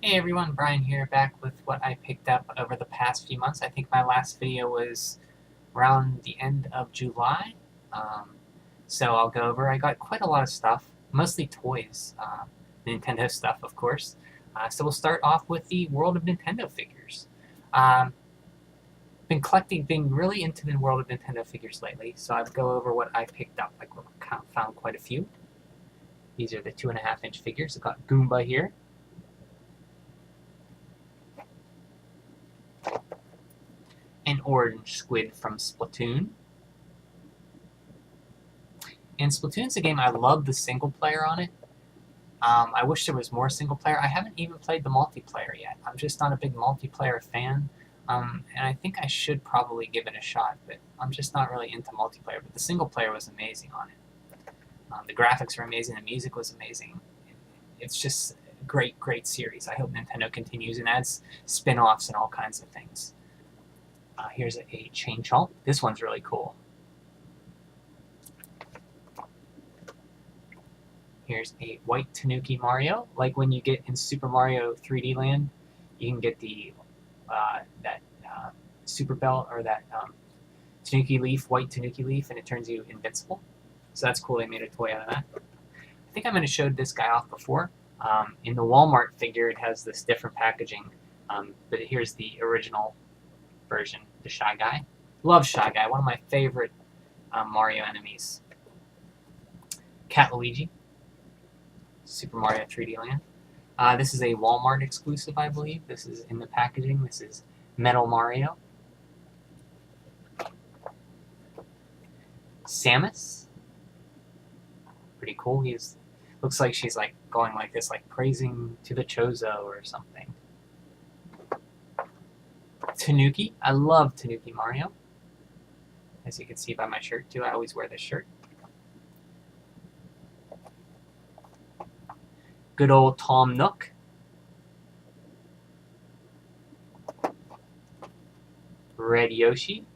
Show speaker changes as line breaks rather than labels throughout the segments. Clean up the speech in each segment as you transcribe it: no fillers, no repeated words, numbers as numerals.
Hey everyone, Brian here, back with what I picked up over the past few months. I think my last video was around the end of July, um, so I'll go over. I got quite a lot of stuff, mostly toys, Nintendo stuff, of course. So we'll start off with the world of Nintendo figures. Um, been really into the world of Nintendo figures lately, so I'll go over what I picked up. I found quite a few. These are the 2.5-inch figures. I've got Goomba here. An orange squid from Splatoon. And Splatoon's a game I love the single player on it. I wish there was more single player. I haven't even played the multiplayer yet. I'm just not a big multiplayer fan. And I think I should probably give it a shot, but I'm just not really into multiplayer. But the single player was amazing on it. The graphics were amazing. The music was amazing. It's just a great, great series. I hope Nintendo continues and adds spin-offs and all kinds of things. Here's a Chain Chomp. This one's really cool. Here's a white Tanuki Mario. Like when you get in Super Mario 3D Land, you can get the that Super Belt or that Tanuki Leaf, white Tanuki Leaf, and it turns you invincible. So that's cool. They made a toy out of that. I think I might have showed this guy off before. In the Walmart figure, it has this different packaging, but here's the original version, the Shy Guy. Love Shy Guy, one of my favorite Mario enemies. Cat Luigi, Super Mario 3D Land. This is a Walmart exclusive, I believe. This is in the packaging. This is Metal Mario. Samus. Pretty cool. He's looks like she's like going like this, like praising to the Chozo or something. Tanuki. I love Tanuki Mario. As you can see by my shirt too, I always wear this shirt. Good old Tom Nook. Red Yoshi.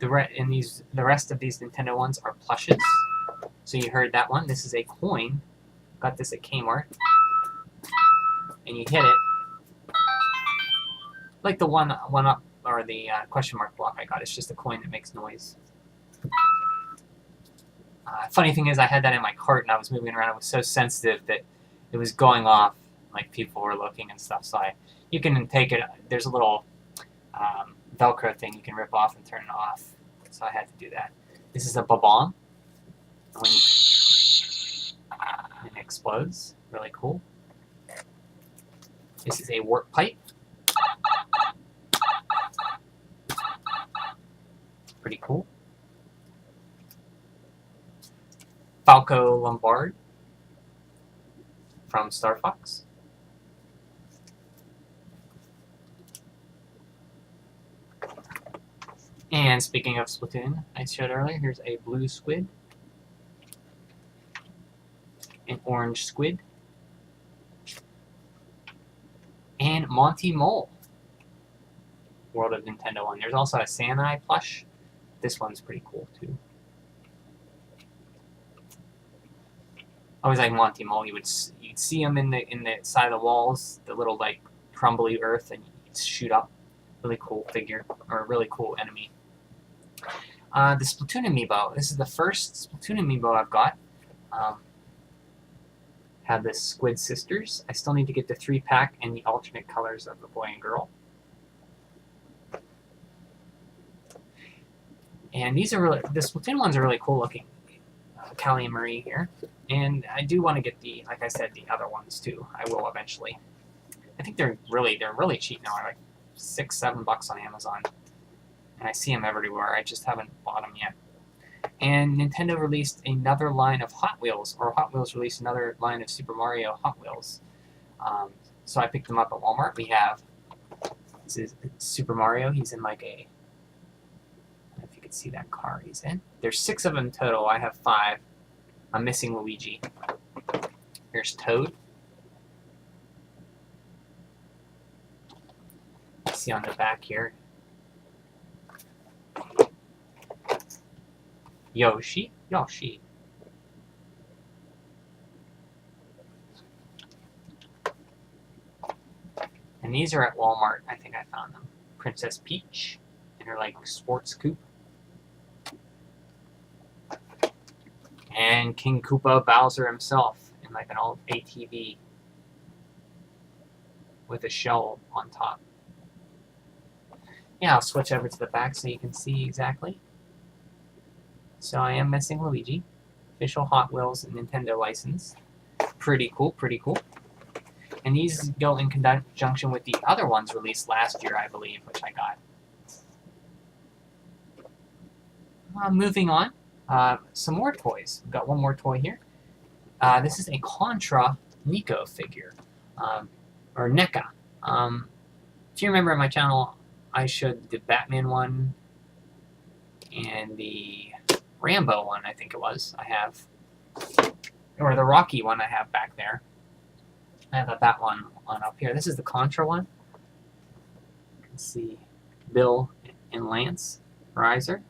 The rest of these Nintendo ones are plushes. So you heard that one. This is a coin. Got this at Kmart. And you hit it. Like the one up, or the question mark block I got. It's just a coin that makes noise. Funny thing is, I had that in my cart and I was moving around. It was so sensitive that it was going off, like people were looking and stuff. So you can take it. There's a little Velcro thing you can rip off and turn it off. So I had to do that. This is a Bob-omb. And it explodes. Really cool. This is a warp pipe. Pretty cool. Falco Lombard from Star Fox. And speaking of Splatoon, I showed earlier, here's a blue squid, an orange squid, and Monty Mole. World of Nintendo one. There's also a Sanai plush. This one's pretty cool too. I always like Monty Mole. You'd see him in the side of the walls, the little like crumbly earth, and you'd shoot up. Really cool figure, or a really cool enemy. The Splatoon amiibo. This is the first Splatoon amiibo I've got. Have the Squid Sisters. I still need to get the 3-pack and the alternate colors of the boy and girl. And these are really, the Splatoon ones are really cool looking. Calie Marie here. And I do want to get the, like I said, the other ones too. I will eventually. I think they're really cheap now. They're like $6-7 on Amazon. And I see them everywhere. I just haven't bought them yet. And Nintendo released another line of Hot Wheels, or Hot Wheels released another line of Super Mario Hot Wheels. So I picked them up at Walmart. We have, this is Super Mario. He's in like a, I don't know if you can see that car he's in. There's 6 of them total. I have 5. I'm missing Luigi. Here's Toad. See on the back here. Yoshi. And these are at Walmart. I think I found them. Princess Peach in her like sports coupe. And King Koopa Bowser himself in like an old ATV with a shell on top. Yeah, I'll switch over to the back so you can see exactly. So I am missing Luigi. Official Hot Wheels and Nintendo license. Pretty cool, pretty cool. And these go in conjunction with the other ones released last year, I believe, which I got. Moving on, some more toys. We've got one more toy here. This is a Contra Nico figure, or NECA. If you remember on my channel, I showed the Batman one and the Rambo one, I think it was, I have. Or the Rocky one I have back there. I have that one on up here. This is the Contra one. You can see Bill and Lance Riser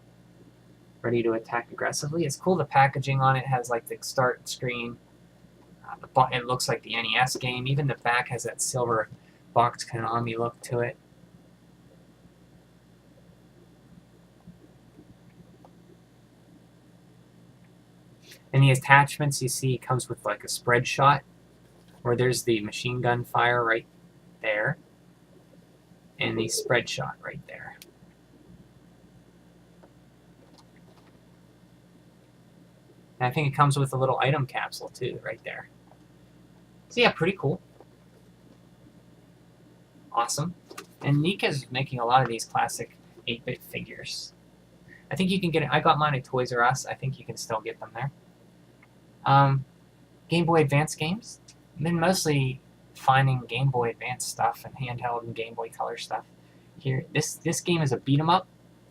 ready to attack aggressively. It's cool, the packaging on it has like the start screen. It looks like the NES game. Even the back has that silver box Konami look to it. And the attachments you see comes with like a spread shot, where there's the machine gun fire right there, and the spread shot right there. And I think it comes with a little item capsule too, right there. So yeah, pretty cool. Awesome. And Nika's making a lot of these classic 8-bit figures. I think you can get it. I got mine at Toys R Us. I think you can still get them there. Game Boy Advance games. I've been mostly finding Game Boy Advance stuff and handheld and Game Boy Color stuff here. This game is a beat 'em up.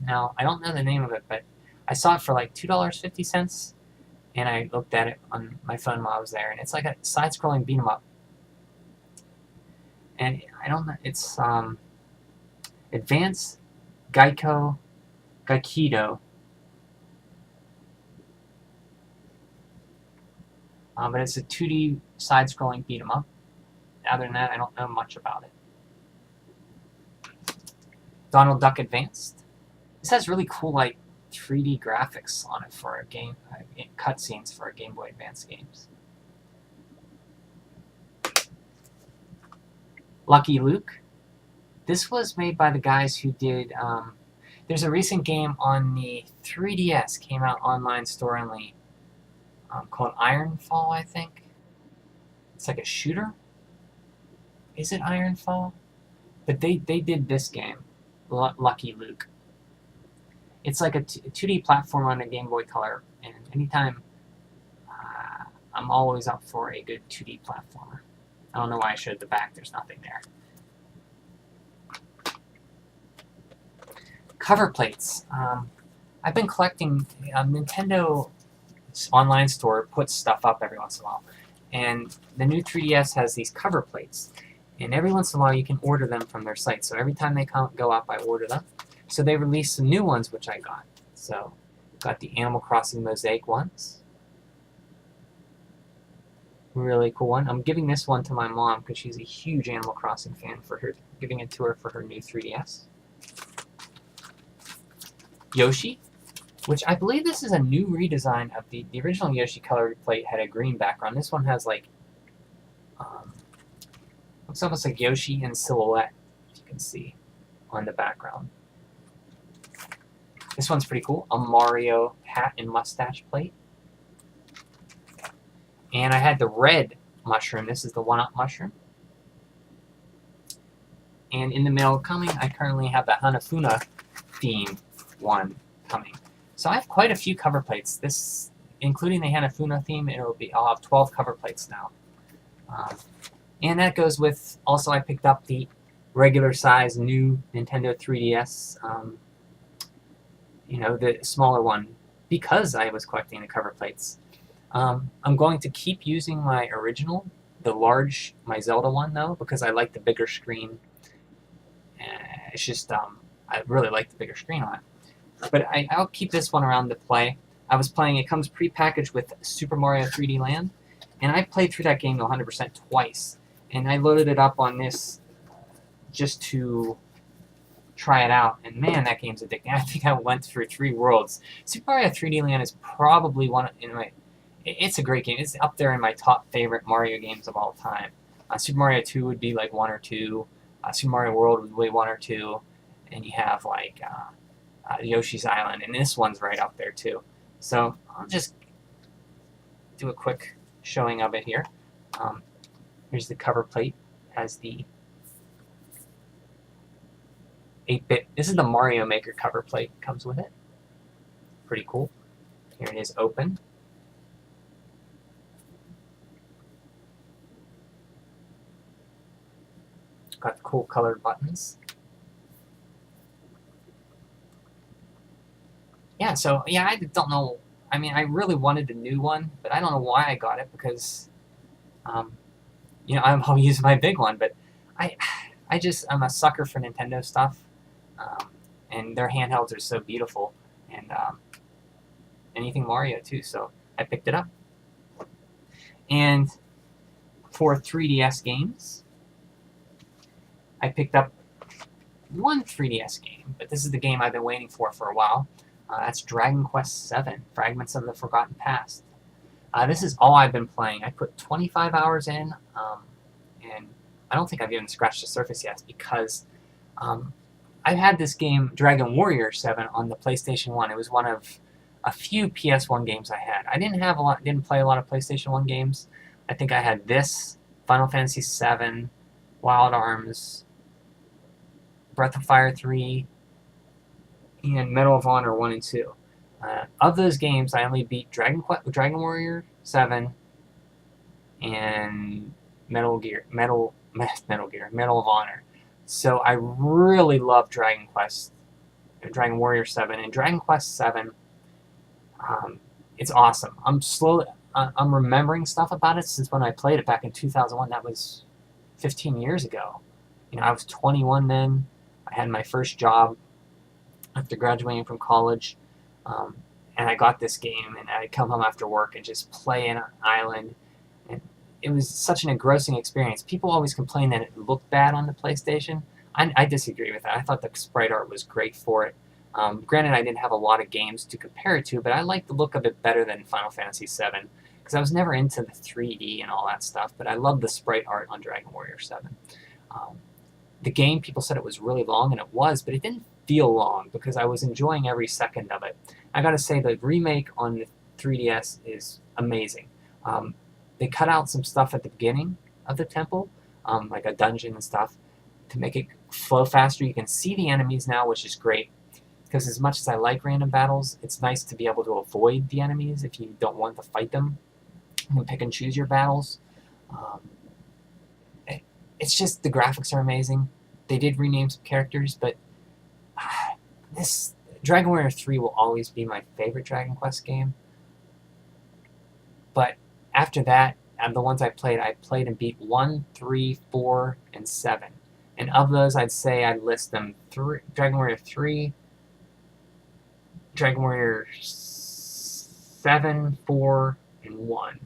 Now, I don't know the name of it, but I saw it for like $2.50, and I looked at it on my phone while I was there, and it's like a side-scrolling beat 'em up. And I don't know, it's Advance Gaikido. But it's a 2D side-scrolling beat 'em up. Other than that, I don't know much about it. Donald Duck Advanced. This has really cool, like, 3D graphics on it for a game, cutscenes for Game Boy Advance games. Lucky Luke. This was made by the guys who did. There's a recent game on the 3DS, came out online store only, called Ironfall, I think. It's like a shooter. Is it Ironfall? But they did this game, Lucky Luke. It's like a 2D platform on a Game Boy Color, and anytime I'm always up for a good 2D platformer. I don't know why I showed the back. There's nothing there. Cover plates. I've been collecting. Nintendo online store puts stuff up every once in a while, and the new 3DS has these cover plates, and every once in a while you can order them from their site. So every time they go up, I order them. So they released some new ones, which I got. So got the Animal Crossing Mosaic ones. Really cool one. I'm giving this one to my mom because she's a huge Animal Crossing fan, for her, giving it to her for her new 3DS. Yoshi, which I believe this is a new redesign of the original Yoshi color plate had a green background. This one has like, looks almost like Yoshi in silhouette, as you can see on the background. This one's pretty cool. A Mario hat and mustache plate. And I had the red mushroom. This is the 1-Up mushroom. And in the mail coming, I currently have the Hanafuna theme one coming. So I have quite a few cover plates. This, including the Hanafuna theme, I'll have 12 cover plates now. And that goes with, also I picked up the regular size new Nintendo 3DS, the smaller one, because I was collecting the cover plates. I'm going to keep using my original, my Zelda one though, because I like the bigger screen. It's just, I really like the bigger screen on it. But I'll keep this one around to play. I was playing, it comes pre-packaged with Super Mario 3D Land, and I played through that game 100% twice. And I loaded it up on this just to try it out, and man, that game's addicting. I think I went through 3 worlds. Super Mario 3D Land is probably it's a great game. It's up there in my top favorite Mario games of all time. Super Mario 2 would be like 1 or 2. Super Mario World would be 1 or 2. And you have like Yoshi's Island, and this one's right up there too. So I'll just do a quick showing of it here. Here's the cover plate. Has the 8-bit. This is the Mario Maker cover plate. Comes with it. Pretty cool. Here it is open. Got the cool colored buttons. Yeah, so yeah, I don't know. I mean, I really wanted the new one, but I don't know why I got it because, I'll use my big one. But I'm a sucker for Nintendo stuff, and their handhelds are so beautiful, and anything Mario too. So I picked it up. And for 3DS games, I picked up one 3DS game, but this is the game I've been waiting for a while. That's Dragon Quest VII, Fragments of the Forgotten Past. This is all I've been playing. I put 25 hours in, and I don't think I've even scratched the surface yet because I've had this game, Dragon Warrior 7, on the PlayStation 1. It was one of a few PS1 games I had. I didn't play a lot of PlayStation 1 games. I think I had this, Final Fantasy VII, Wild Arms, Breath of Fire 3, and Medal of Honor 1 and 2. Of those games, I only beat Dragon Warrior 7 and Medal of Honor. So I really love Dragon Warrior 7, and Dragon Quest 7. It's awesome. I'm remembering stuff about it since when I played it back in 2001. That was 15 years ago. I was 21 then. I had my first job after graduating from college, and I got this game, and I'd come home after work and just play in an island, and it was such an engrossing experience. People always complain that it looked bad on the PlayStation. I disagree with that. I thought the sprite art was great for it. Granted, I didn't have a lot of games to compare it to, but I liked the look of it better than Final Fantasy VII, because I was never into the 3D and all that stuff, but I loved the sprite art on Dragon Warrior 7. The game, people said it was really long, and it was, but it didn't feel long because I was enjoying every second of it. I gotta say, the remake on the 3DS is amazing. They cut out some stuff at the beginning of the temple, like a dungeon and stuff, to make it flow faster. You can see the enemies now, which is great, because as much as I like random battles, it's nice to be able to avoid the enemies if you don't want to fight them. You can pick and choose your battles. It's just, the graphics are amazing. They did rename some characters, but this Dragon Warrior 3 will always be my favorite Dragon Quest game. But after that, the ones I played and beat 1, 3, 4, and 7. And of those, I'd say I'd list them: Dragon Warrior 3, Dragon Warrior 7, 4, and 1.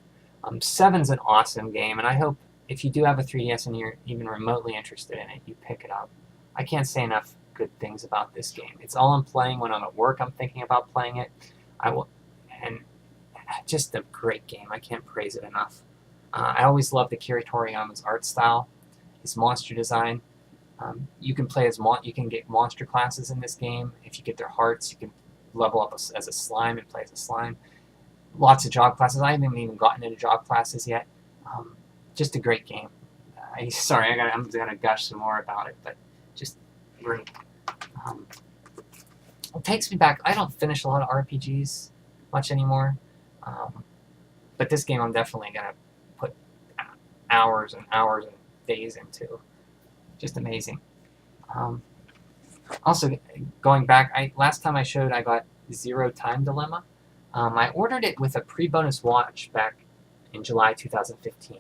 7's an awesome game, and I hope if you do have a 3DS and you're even remotely interested in it, you pick it up. I can't say enough good things about this game. It's all I'm playing when I'm at work. I'm thinking about playing it. And just a great game. I can't praise it enough. I always loved Akira Toriyama's art style, his monster design. You can get monster classes in this game. If you get their hearts, you can level up as a slime and play as a slime. Lots of job classes. I haven't even gotten into job classes yet. Just a great game. I'm gonna gush some more about it, but just great. It takes me back. I don't finish a lot of RPGs much anymore, but this game I'm definitely gonna put hours and hours and days into. Just amazing. Also, going back, last time I showed, I got Zero Time Dilemma. I ordered it with a pre-bonus watch back in July 2015.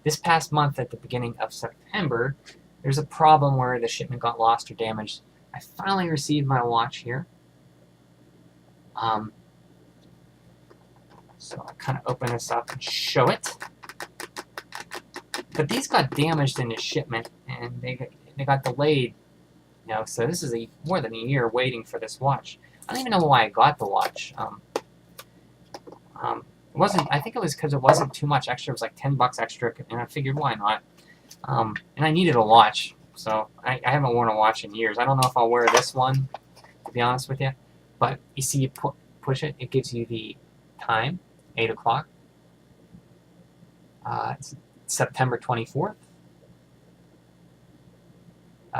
This past month, at the beginning of September, there's a problem where the shipment got lost or damaged. I finally received my watch here. So I'll kind of open this up and show it. But these got damaged in the shipment, and they got delayed. So this is more than a year waiting for this watch. I don't even know why I got the watch. It wasn't. I think it was because it wasn't too much extra. It was like $10 extra, and I figured why not. And I needed a watch, so I haven't worn a watch in years. I don't know if I'll wear this one, to be honest with you. But you see, you push it, it gives you the time, 8 o'clock. It's September 24th.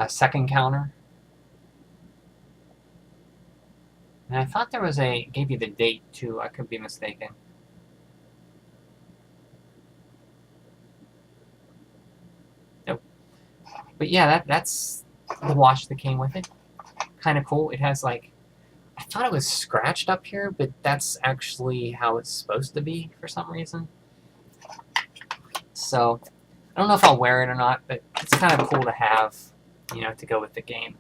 Second counter. And I thought there was gave you the date too. I could be mistaken. Nope. But yeah, that's the watch that came with it. Kind of cool. It has I thought it was scratched up here, but that's actually how it's supposed to be for some reason. So I don't know if I'll wear it or not, but it's kind of cool to have, to go with the game.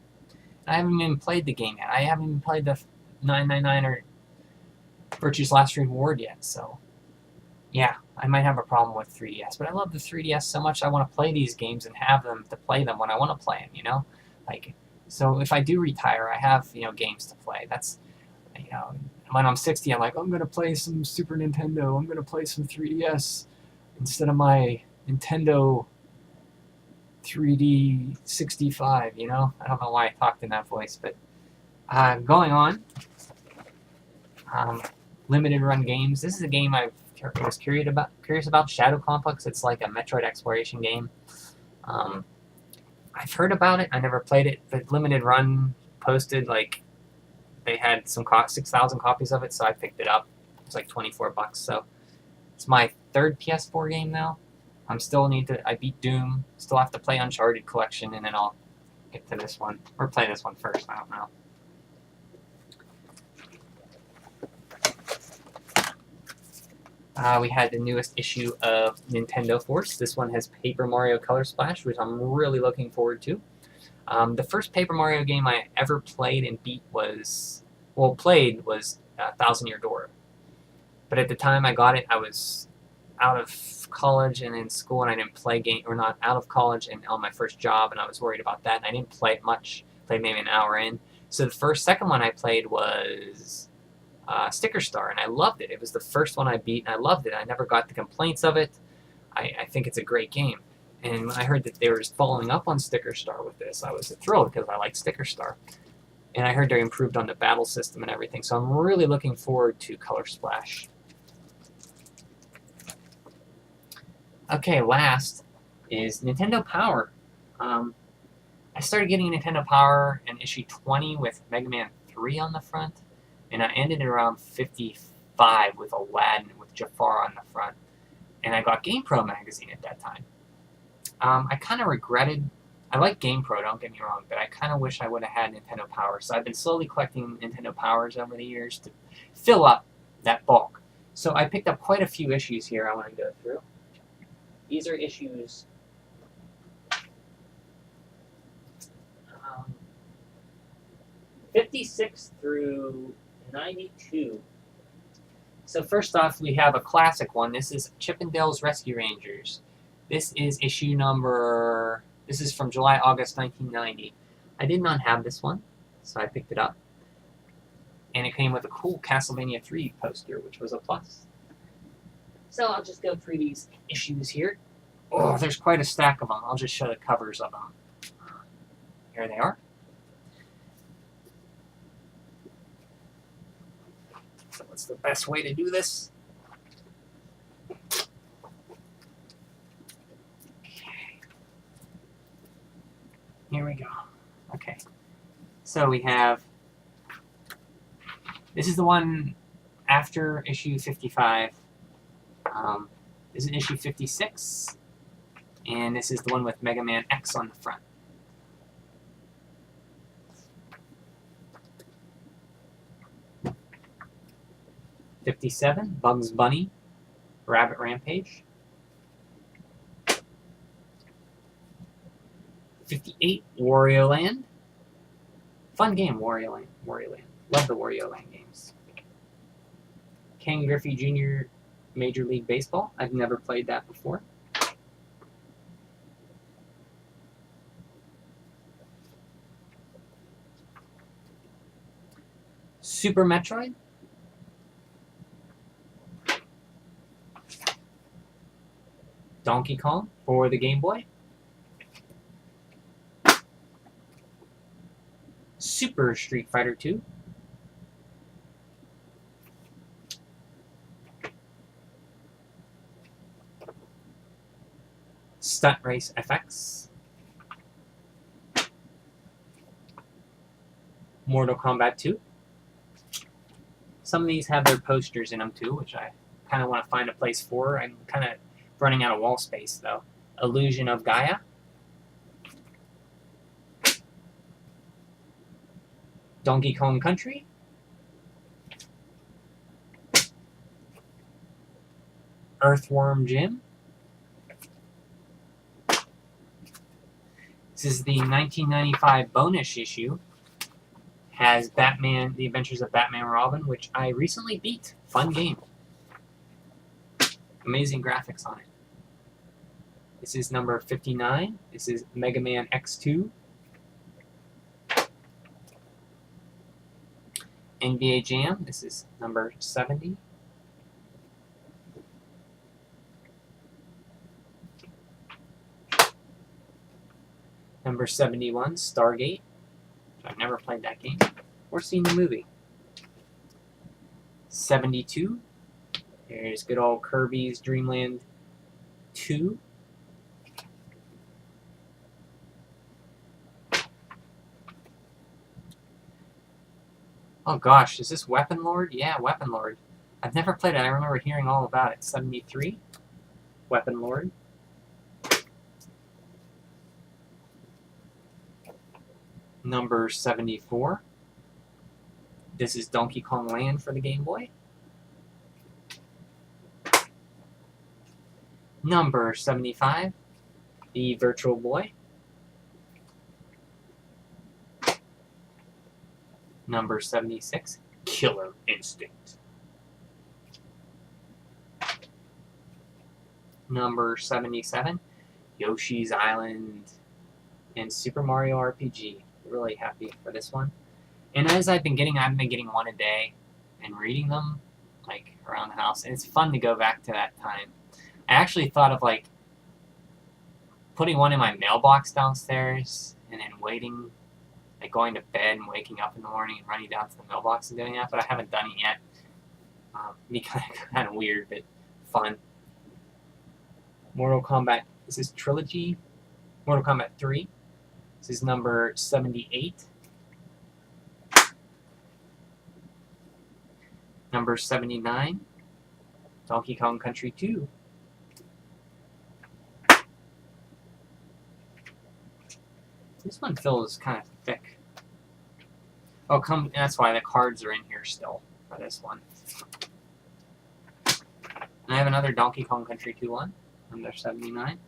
I haven't even played the game yet. I haven't even played the 999 or Virtue's Last Reward yet, so yeah, I might have a problem with 3DS, but I love the 3DS so much I want to play these games and have them to play them when I want to play them, so if I do retire, I have, games to play. That's, when I'm 60, I'm like, I'm going to play some Super Nintendo, I'm going to play some 3DS instead of my Nintendo 3D 65, I don't know why I talked in that voice, but going on, limited run games. This is a game I was curious about. Shadow Complex. It's like a Metroid exploration game. I've heard about it. I never played it, but limited run posted they had some 6,000 copies of it, so I picked it up. It's like $24, so it's my third PS4 game now. I beat Doom. Still have to play Uncharted Collection, and then I'll get to this one or play this one first. I don't know. We had the newest issue of Nintendo Force. This one has Paper Mario Color Splash, which I'm really looking forward to. The first Paper Mario game I ever played and beat was Thousand Year Door. But at the time I got it, I was out of college and in school, and I didn't play not out of college and on my first job, and I was worried about that, and I didn't play it much. Played maybe an hour in. So the second one I played was Sticker Star, and I loved it. It was the first one I beat, and I loved it. I never got the complaints of it. I think it's a great game. And when I heard that they were following up on Sticker Star with this, I was thrilled because I like Sticker Star. And I heard they improved on the battle system and everything, so I'm really looking forward to Color Splash. Okay, last is Nintendo Power. I started getting Nintendo Power in issue 20 with Mega Man 3 on the front, and I ended at around 55 with Aladdin with Jafar on the front. And I got GamePro magazine at that time. I kind of regretted. I like GamePro, don't get me wrong, but I kind of wish I would have had Nintendo Power. So I've been slowly collecting Nintendo Powers over the years to fill up that bulk. So I picked up quite a few issues here I want to go through. These are issues 56 through 92. So first off, we have a classic one. This is Chippendale's Rescue Rangers. This is issue number... This is from July, August 1990. I did not have this one, so I picked it up. And it came with a cool Castlevania 3 poster, which was a plus. So I'll just go through these issues here. Oh, there's quite a stack of them. I'll just show the covers of them. Here they are. So what's the best way to do this? Okay. Here we go. Okay. So we have... This is the one after issue 55. This is issue 56. And this is the one with Mega Man X on the front. '57, Bugs Bunny, Rabbit Rampage. 58, Wario Land. Fun game, Wario Land. Love the Wario Land games. Ken Griffey Jr. Major League Baseball. I've never played that before. Super Metroid. Donkey Kong for the Game Boy. Super Street Fighter 2. Stunt Race FX. Mortal Kombat 2. Some of these have their posters in them too, which I kind of want to find a place for. I'm kind of running out of wall space though. Illusion of Gaia. Donkey Kong Country. Earthworm Jim. This is the 1995 bonus issue. Has Batman, The Adventures of Batman and Robin, which I recently beat. Fun game. Amazing graphics on it. This is number 59. This is Mega Man X2. NBA Jam. This is number 70. Number 71, Stargate. I've never played that game or seen the movie. 72. Here's good old Kirby's Dream Land 2. Oh gosh, is this Weapon Lord? Yeah, Weapon Lord. I've never played it. I remember hearing all about it. 73. Weapon Lord. Number 74. This is Donkey Kong Land for the Game Boy. Number 75. The Virtual Boy. Number 76. Killer Instinct. Number 77. Yoshi's Island and Super Mario RPG. Really happy for this one. And as I've been getting one a day and reading them like around the house, and it's fun to go back to that time. I actually thought of like putting one in my mailbox downstairs and then waiting, like going to bed and waking up in the morning and running down to the mailbox and doing that, but I haven't done it yet. Be kind of weird, but fun. Mortal Kombat. This is Trilogy. Mortal Kombat 3. This is number 78. Number 79. Donkey Kong Country 2. This one feels kind of thick. Oh, that's why the cards are in here still for this one. And I have another Donkey Kong Country 2 one, number 79.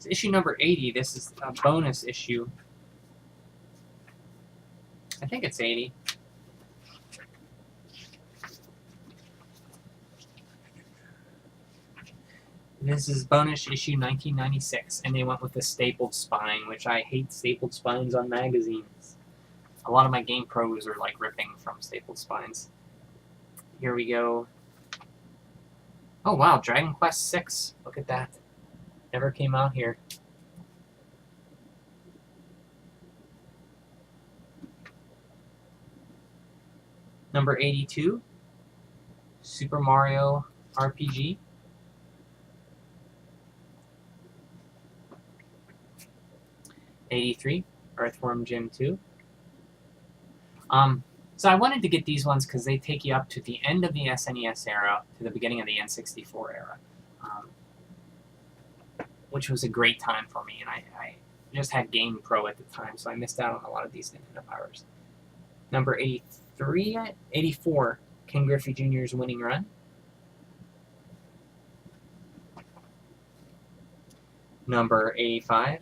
It's issue number 80. This is a bonus issue. I think it's 80. This is bonus issue 1996, and they went with the stapled spine, which I hate stapled spines on magazines. A lot of my game pros are like ripping from stapled spines. Here we go. Oh wow, Dragon Quest VI. Look at that. Never came out here. Number 82, Super Mario RPG. '83, Earthworm Jim 2. So I wanted to get these ones because they take you up to the end of the SNES era, to the beginning of the N64 era, which was a great time for me, and I just had Game Pro at the time, so I missed out on a lot of these Nintendo powers. Number 84, Ken Griffey Jr.'s Winning Run. Number 85,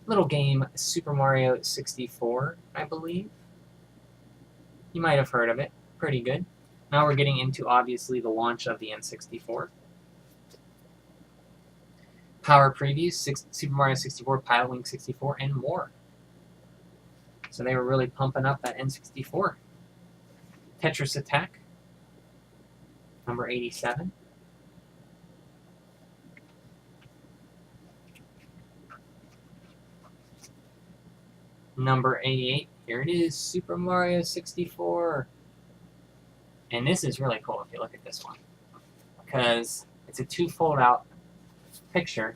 little game Super Mario 64, I believe. You might have heard of it. Pretty good. Now we're getting into, obviously, the launch of the N64. Power previews, Super Mario 64, Pilot Wing 64, and more. So they were really pumping up that N64. Tetris Attack, number 87. Number 88, here it is, Super Mario 64. And this is really cool if you look at this one, because it's a two-fold out picture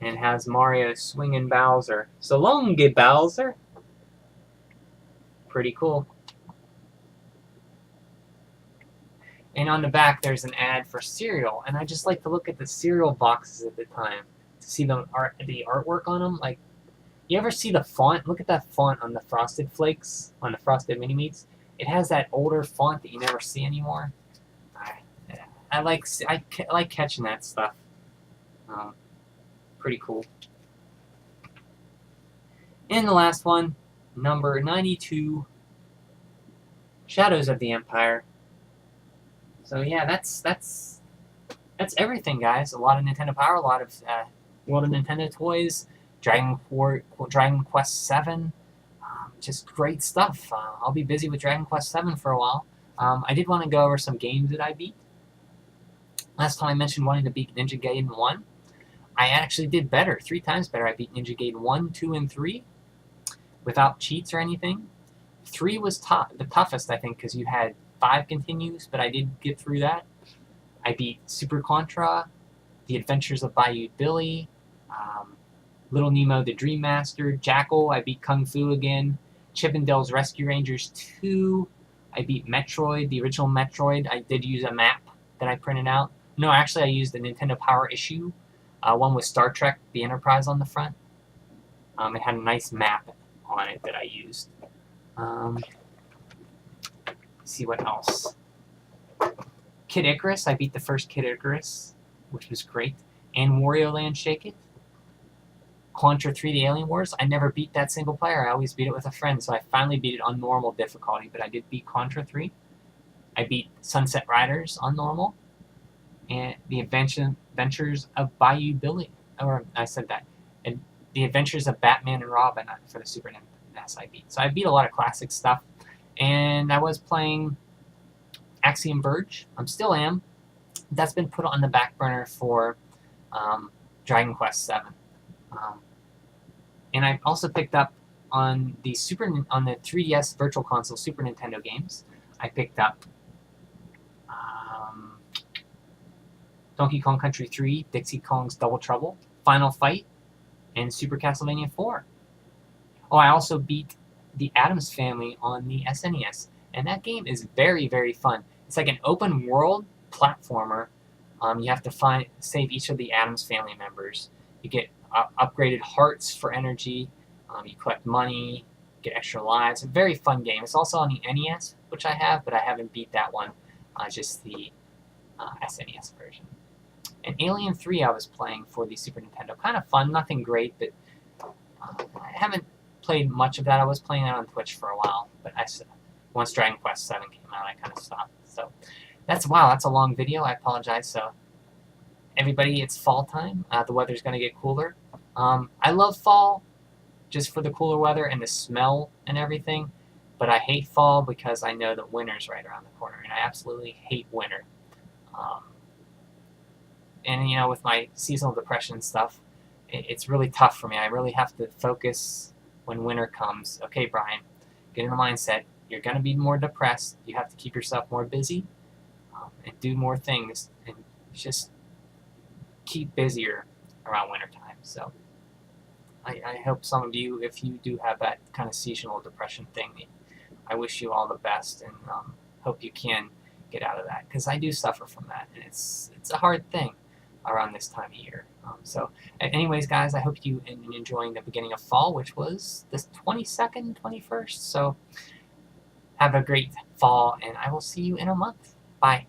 and has Mario swinging Bowser. So long, Bowser. Pretty cool. And on the back, there's an ad for cereal, and I just like to look at the cereal boxes at the time to see the artwork on them. Like, you ever see the font? Look at that font on the Frosted Flakes, on the Frosted Mini Meats. It has that older font that you never see anymore. I like catching that stuff. Pretty cool. And the last one, number 92, Shadows of the Empire. So yeah, that's everything, guys. A lot of Nintendo Power, a lot of World of Nintendo toys, Dragon Quest VII, just great stuff. I'll be busy with Dragon Quest VII for a while. I did want to go over some games that I beat. Last time I mentioned wanting to beat Ninja Gaiden 1. I actually did better, 3 times better. I beat Ninja Gaiden 1, 2, and 3 without cheats or anything. 3 was the toughest, I think, because you had 5 continues, but I did get through that. I beat Super Contra, The Adventures of Bayou Billy, Little Nemo the Dream Master, Jackal, I beat Kung Fu again, Chip and Dale's Rescue Rangers 2, I beat Metroid, the original Metroid. I did use a map that I printed out. No, actually I used the Nintendo Power issue, one with Star Trek, the Enterprise on the front. It had a nice map on it that I used. Let's see what else. Kid Icarus, I beat the first Kid Icarus, which was great. And Wario Land Shake It. Contra 3 The Alien Wars, I never beat that single player. I always beat it with a friend, so I finally beat it on normal difficulty, but I did beat Contra 3. I beat Sunset Riders on normal. And The Adventures of Bayou Billy. Or, I said that. And The Adventures of Batman and Robin for the Super NES I beat. So I beat a lot of classic stuff. And I was playing Axiom Verge. I still am. That's been put on the back burner for Dragon Quest VII. And I also picked up on the 3DS Virtual Console Super Nintendo games. I picked up Donkey Kong Country 3, Dixie Kong's Double Trouble, Final Fight, and Super Castlevania 4. Oh, I also beat the Addams Family on the SNES, and that game is very, very fun. It's like an open world platformer. You have to save each of the Addams Family members. You get upgraded hearts for energy. You collect money, get extra lives. A very fun game. It's also on the NES, which I have, but I haven't beat that one. Just the SNES version. And Alien 3 I was playing for the Super Nintendo. Kind of fun, nothing great, but I haven't played much of that. I was playing that on Twitch for a while, but once Dragon Quest VII came out, I kind of stopped. So that's a long video. I apologize. So everybody, it's fall time. The weather's going to get cooler. I love fall just for the cooler weather and the smell and everything, but I hate fall because I know that winter's right around the corner, and I absolutely hate winter. And, you know, with my seasonal depression stuff, it's really tough for me. I really have to focus when winter comes. Okay, Brian, get in the mindset. You're going to be more depressed. You have to keep yourself more busy and do more things and just keep busier around wintertime. So I hope some of you, if you do have that kind of seasonal depression thing, I wish you all the best and hope you can get out of that, because I do suffer from that, and it's a hard thing around this time of year. So anyways, guys, I hope you are enjoying the beginning of fall, which was the 22nd, 21st. So have a great fall, and I will see you in a month. Bye.